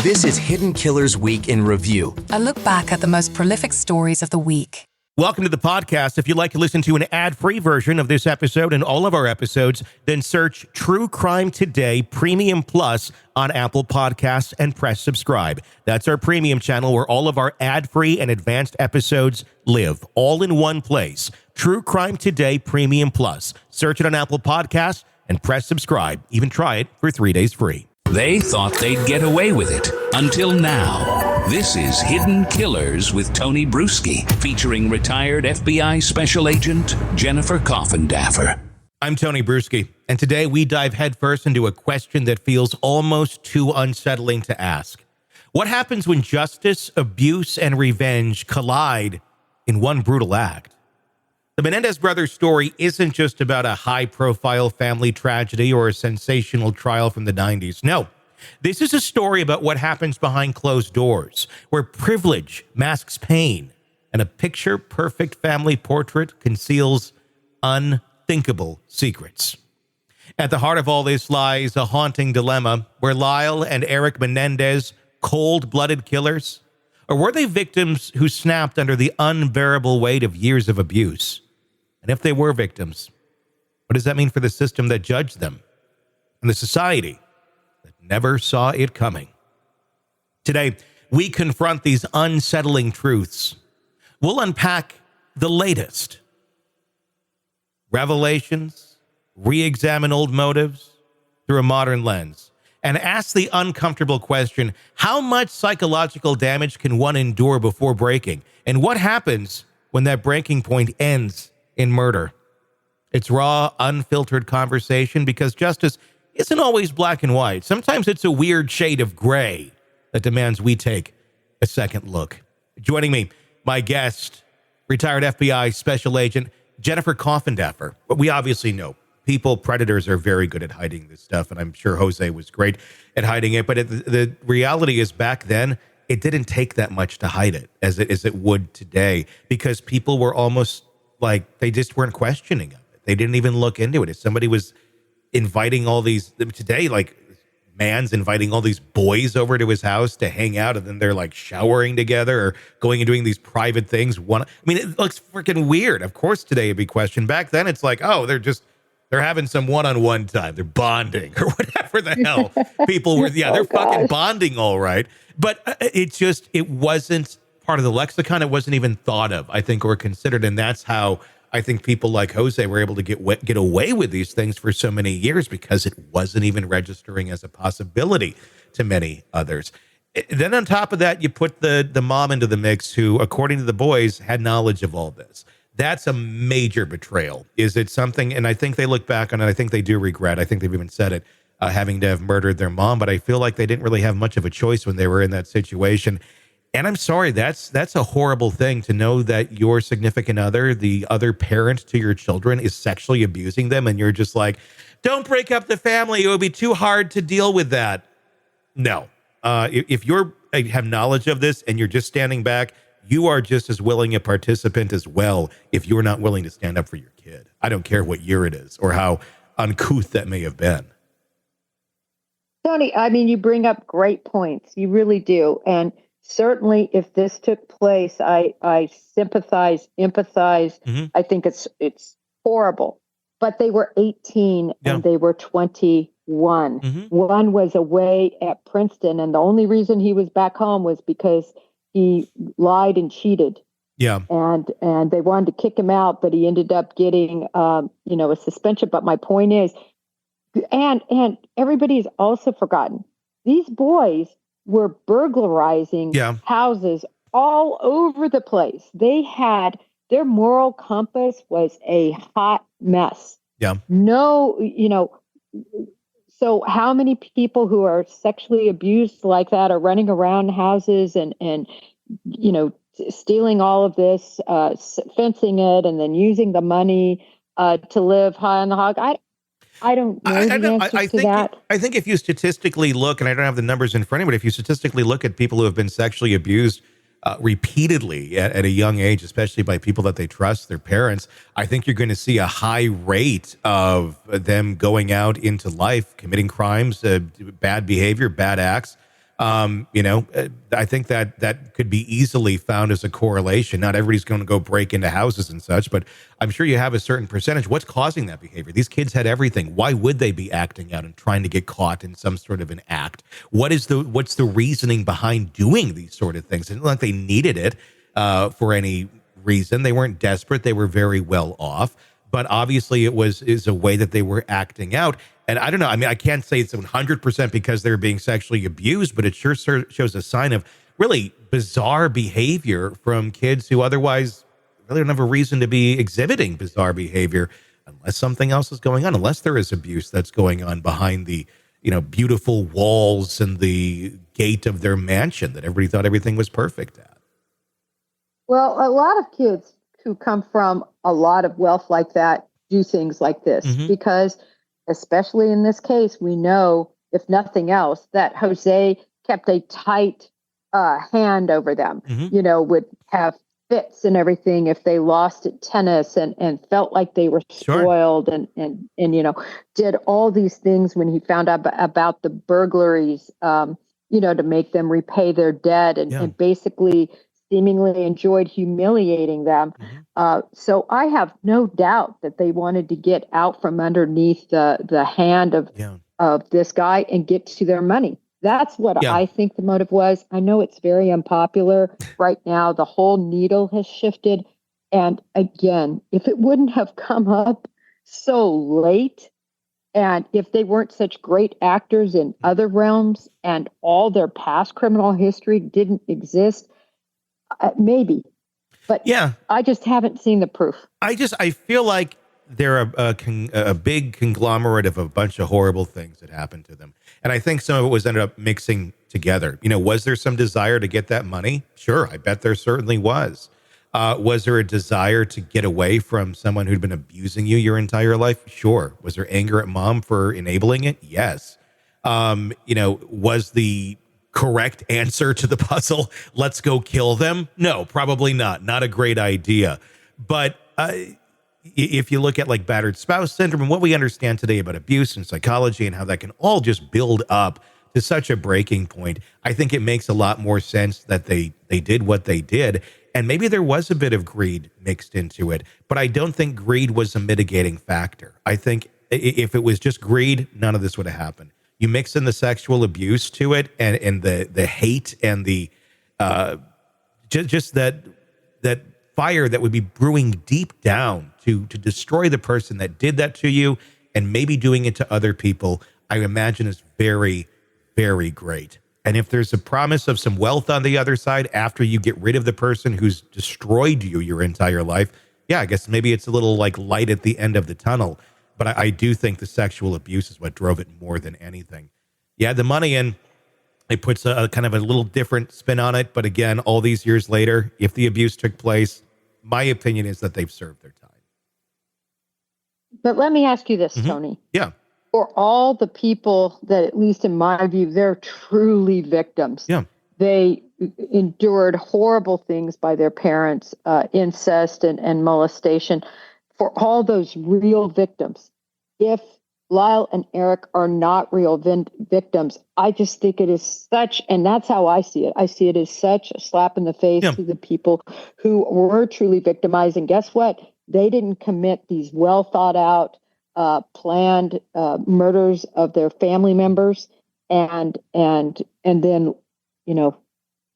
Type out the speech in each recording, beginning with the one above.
This is Hidden Killers Week in Review. A look back at the most prolific stories of the week. Welcome to the podcast. If you'd like to listen to an ad-free version of this episode and all of our episodes, then search True Crime Today Premium Plus on Apple Podcasts and press subscribe. That's our premium channel where all of our ad-free and advanced episodes live, all in one place. True Crime Today Premium Plus. Search it on Apple Podcasts and press subscribe. Even try it for 3 days free. They thought they'd get away with it until now. This is Hidden Killers with Tony Brueski, featuring retired FBI Special Agent Jennifer Coffindaffer. I'm Tony Brueski, and today we dive headfirst into a question that feels almost too unsettling to ask. What happens when justice, abuse, and revenge collide in one brutal act? The Menendez brothers' story isn't just about a high-profile family tragedy or a sensational trial from the 90s. No, this is a story about what happens behind closed doors, where privilege masks pain, and a picture-perfect family portrait conceals unthinkable secrets. At the heart of all this lies a haunting dilemma. Were Lyle and Eric Menendez cold-blooded killers? Or were they victims who snapped under the unbearable weight of years of abuse? And if they were victims, what does that mean for the system that judged them and the society that never saw it coming? Today, we confront these unsettling truths. We'll unpack the latest revelations, re-examine old motives through a modern lens, and ask the uncomfortable question, how much psychological damage can one endure before breaking? And what happens when that breaking point ends in murder? It's raw, unfiltered conversation because justice isn't always black and white. Sometimes it's a weird shade of gray that demands we take a second look. Joining me, my guest, retired FBI Special Agent Jennifer Coffindaffer. But we obviously know predators are very good at hiding this stuff, and I'm sure Jose was great at hiding it. But the reality is back then, it didn't take that much to hide it as it would today, because people were almost like they just weren't questioning it. They didn't even look into it. If somebody was inviting all these today, like man's inviting all these boys over to his house to hang out, and then they're like showering together or going and doing these private things. It looks freaking weird. Of course, today it'd be questioned. Back then, it's like, oh, they're having some one-on-one time. They're bonding or whatever the hell people were. Yeah, they're fucking bonding, all right. But it wasn't part of the lexicon. It wasn't even thought of, I think, or considered. And that's how I think people like Jose were able to get away with these things for so many years, because it wasn't even registering as a possibility to many others. Then on top of that, you put the mom into the mix, who, according to the boys, had knowledge of all this. That's a major betrayal. Is it something, and I think they look back on it, I think they do regret, I think they've even said it, having to have murdered their mom, but I feel like they didn't really have much of a choice when they were in that situation. And I'm sorry, that's a horrible thing to know that your significant other, the other parent to your children, is sexually abusing them, and you're just like, don't break up the family, it would be too hard to deal with that. No. If you have knowledge of this and you're just standing back, you are just as willing a participant as well if you're not willing to stand up for your kid. I don't care what year it is or how uncouth that may have been. Tony, you bring up great points. You really do. And certainly if this took place, I sympathize, empathize. Mm-hmm. I think it's horrible. But they were 18 and they were 21. Mm-hmm. One was away at Princeton, and the only reason he was back home was because he lied and cheated. Yeah. And they wanted to kick him out, but he ended up getting, a suspension. But my point is, and everybody has also forgotten, these boys were burglarizing houses all over the place. Their moral compass was a hot mess. Yeah. So how many people who are sexually abused like that are running around houses and stealing all of this, fencing it, and then using the money to live high on the hog? I don't know the answers to that. I think if you statistically look, and I don't have the numbers in front of me, but if you statistically look at people who have been sexually abused repeatedly at a young age, especially by people that they trust, their parents, I think you're going to see a high rate of them going out into life, committing crimes, bad behavior, bad acts. I think that could be easily found as a correlation. Not everybody's going to go break into houses and such, but I'm sure you have a certain percentage. What's causing that behavior? These kids had everything. Why would they be acting out and trying to get caught in some sort of an act? What's the reasoning behind doing these sort of things? It's not like they needed it for any reason. They weren't desperate. They were very well off. But obviously it is a way that they were acting out. And I don't know. I mean, I can't say it's 100% because they're being sexually abused, but it sure shows a sign of really bizarre behavior from kids who otherwise really don't have a reason to be exhibiting bizarre behavior unless something else is going on, unless there is abuse that's going on behind the, beautiful walls and the gate of their mansion that everybody thought everything was perfect at. Well, a lot of kids who come from a lot of wealth like that do things like this because, especially in this case, we know, if nothing else, that Jose kept a tight hand over them, would have fits and everything if they lost at tennis and felt like they were spoiled and did all these things when he found out about the burglaries, to make them repay their debt and basically seemingly enjoyed humiliating them. So I have no doubt that they wanted to get out from underneath the hand of this guy and get to their money. That's what I think the motive was. I know it's very unpopular right now. The whole needle has shifted. And again, if it wouldn't have come up so late, and if they weren't such great actors in other realms and all their past criminal history didn't exist, maybe, but I just haven't seen the proof. I feel like they're a big conglomerate of a bunch of horrible things that happened to them. And I think some of it was ended up mixing together. Was there some desire to get that money? Sure. I bet there certainly was. Was there a desire to get away from someone who'd been abusing you your entire life? Sure. Was there anger at mom for enabling it? Yes. Was the correct answer to the puzzle, let's go kill them? No, probably not. Not a great idea. But if you look at like battered spouse syndrome and what we understand today about abuse and psychology and how that can all just build up to such a breaking point, I think it makes a lot more sense that they did what they did. And maybe there was a bit of greed mixed into it, but I don't think greed was a mitigating factor. I think if it was just greed, none of this would have happened. You mix in the sexual abuse to it and the hate and the just that fire that would be brewing deep down to destroy the person that did that to you and maybe doing it to other people, I imagine is very, very great. And if there's a promise of some wealth on the other side after you get rid of the person who's destroyed you your entire life, I guess maybe it's a little like light at the end of the tunnel. But I do think the sexual abuse is what drove it more than anything. Yeah, the money in, it puts a kind of a little different spin on it. But again, all these years later, if the abuse took place, my opinion is that they've served their time. But let me ask you this, Tony. Yeah. For all the people that, at least in my view, they're truly victims. Yeah. They endured horrible things by their parents, incest and molestation. For all those real victims, if Lyle and Eric are not real victims, I just think it is such, and that's how I see it. I see it as such a slap in the face to the people who were truly victimized. And guess what? They didn't commit these well thought out, planned murders of their family members and then,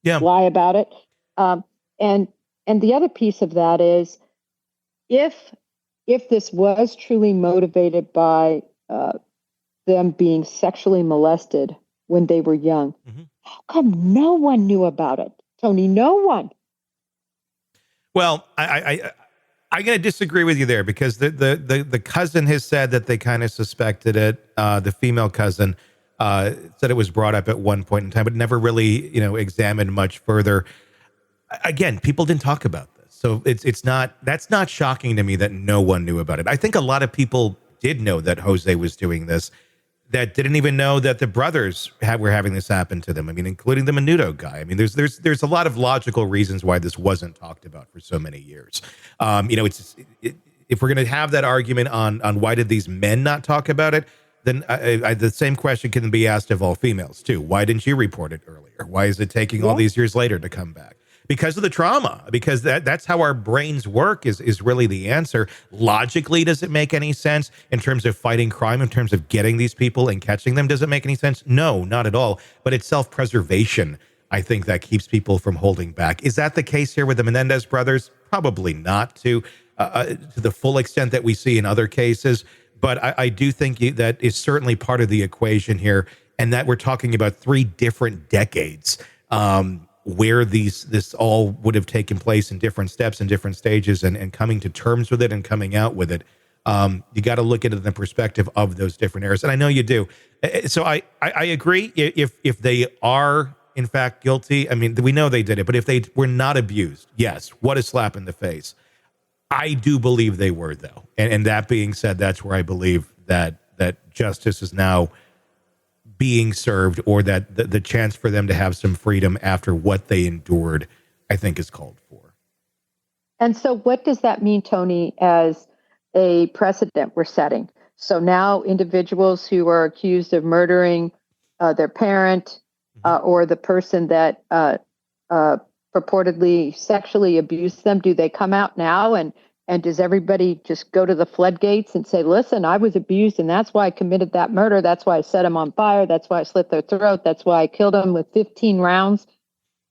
lie about it. And the other piece of that is if this was truly motivated by them being sexually molested when they were young, how come no one knew about it, Tony? No one. Well, I'm going to disagree with you there because the cousin has said that they kind of suspected it. The female cousin said it was brought up at one point in time, but never really, examined much further. Again, people didn't talk about this. So that's not shocking to me that no one knew about it. I think a lot of people did know that Jose was doing this, that didn't even know that the brothers were having this happen to them. I mean, including the Menudo guy. I mean, there's a lot of logical reasons why this wasn't talked about for so many years. If we're going to have that argument on why did these men not talk about it, then the same question can be asked of all females too. Why didn't you report it earlier? Why is it taking all these years later to come back? Because of the trauma, because that's how our brains work is really the answer. Logically, does it make any sense in terms of fighting crime, in terms of getting these people and catching them? Does it make any sense? No, not at all. But it's self-preservation, I think, that keeps people from holding back. Is that the case here with the Menendez brothers? Probably not to the full extent that we see in other cases. But I do think that is certainly part of the equation here, and that we're talking about 3 different decades where this all would have taken place in different steps and different stages, and coming to terms with it and coming out with it. You got to look at it in the perspective of those different eras, and I know you do. So I agree. If they are in fact guilty, I mean, we know they did it, but if they were not abused, yes, what a slap in the face. I do believe they were, though. And that being said, that's where I believe that justice is now being served, or that the chance for them to have some freedom after what they endured, I think, is called for. And so what does that mean, Tony, as a precedent we're setting? So now individuals who are accused of murdering their parent or the person that purportedly sexually abused them, do they come out now and does everybody just go to the floodgates and say, listen, I was abused and that's why I committed that murder. That's why I set them on fire. That's why I slit their throat. That's why I killed them with 15 rounds.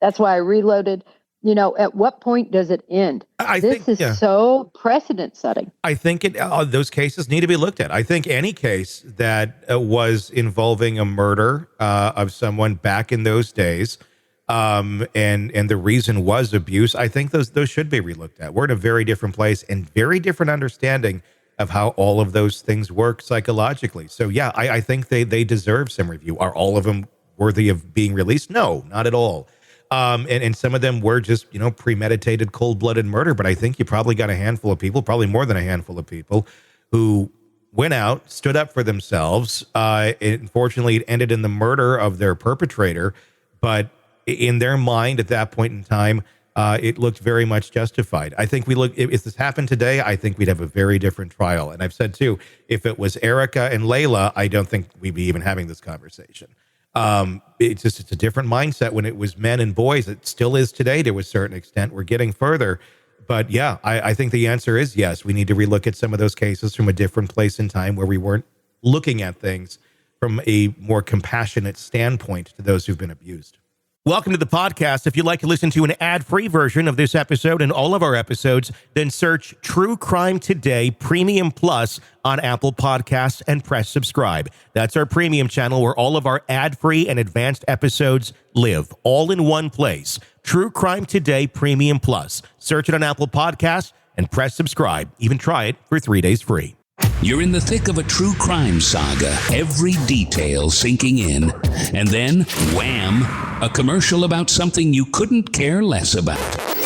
That's why I reloaded. At what point does it end? This is so precedent setting. I think those cases need to be looked at. I think any case that was involving a murder of someone back in those days, and the reason was abuse, I think those should be relooked at. We're in a very different place and very different understanding of how all of those things work psychologically. So yeah, I think they deserve some review. Are all of them worthy of being released? No, not at all. And some of them were just, premeditated, cold-blooded murder. But I think you probably got a handful of people, probably more than a handful of people, who went out, stood up for themselves. Unfortunately, it ended in the murder of their perpetrator. But in their mind at that point in time, it looked very much justified. I think if this happened today, I think we'd have a very different trial. And I've said too, if it was Erica and Layla, I don't think we'd be even having this conversation. It's a different mindset when it was men and boys. It still is today to a certain extent. We're getting further. But yeah, I think the answer is yes. We need to relook at some of those cases from a different place in time where we weren't looking at things from a more compassionate standpoint to those who've been abused. Welcome to the podcast. If you'd like to listen to an ad-free version of this episode and all of our episodes, then search True Crime Today Premium Plus on Apple Podcasts and press subscribe. That's our premium channel where all of our ad-free and advanced episodes live, all in one place. True Crime Today Premium Plus. Search it on Apple Podcasts and press subscribe. Even try it for 3 days free. You're in the thick of a true crime saga, every detail sinking in, and then, wham, a commercial about something you couldn't care less about.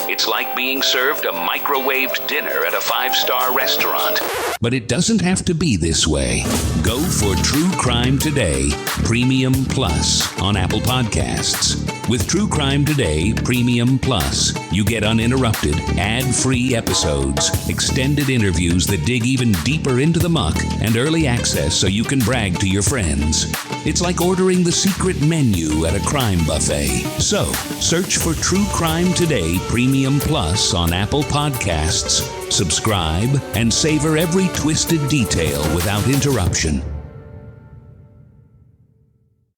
It's like being served a microwaved dinner at a 5-star restaurant. But it doesn't have to be this way. Go for True Crime Today Premium Plus on Apple Podcasts. With True Crime Today Premium Plus, you get uninterrupted, ad-free episodes, extended interviews that dig even deeper into the muck, and early access so you can brag to your friends. It's like ordering the secret menu at a crime buffet. So, search for True Crime Today Premium Plus on Apple Podcasts, subscribe, and savor every twisted detail without interruption.